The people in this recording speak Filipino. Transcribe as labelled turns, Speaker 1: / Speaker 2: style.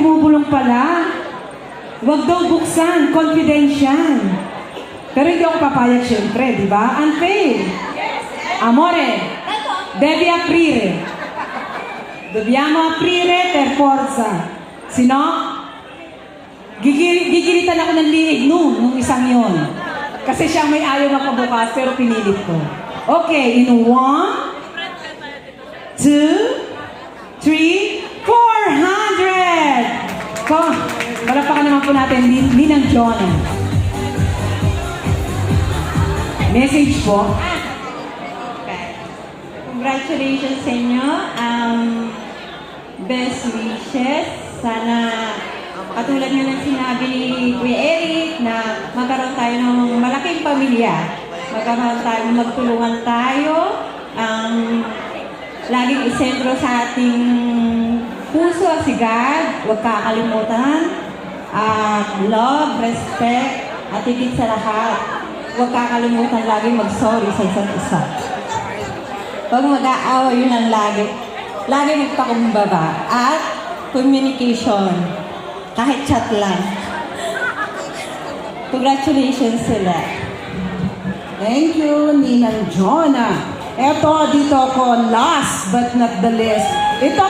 Speaker 1: bumubulong pala. Huwag daw buksan, confidential. Pero hindi ako papayag syempre, di ba? Unfair. Amore, devi aprire. Dobbiamo aprire per forza. Sino? Gigilitan ako ng liig nung isang yon. Kasi siya may ayaw na pabukas, pero pinilit ko. Okay, in 1, 2, 3, 400! Palapakan naman po natin, Ninang Jonah. Message po.
Speaker 2: Okay. Congratulations sa inyo. Best wishes. Sana katulad nga ng sinabi ni Kuya Eric na magkaroon tayo ng malaking pamilya. Magkaroon tayo, magtulungan tayo. Laging isentro sa ating puso si God. Huwag kakalimutan. Love, respect, at higit sa lahat. Huwag kakalimutan lagi mag-sorry sa isa't isa. Huwag mag-aawa, yun ang lagi. Lagi magpakumbaba. At communication. Kahit chat lang. Congratulations sila.
Speaker 1: Thank you, Ninang Jonah. Eto, dito ako, last but not the least. Ito,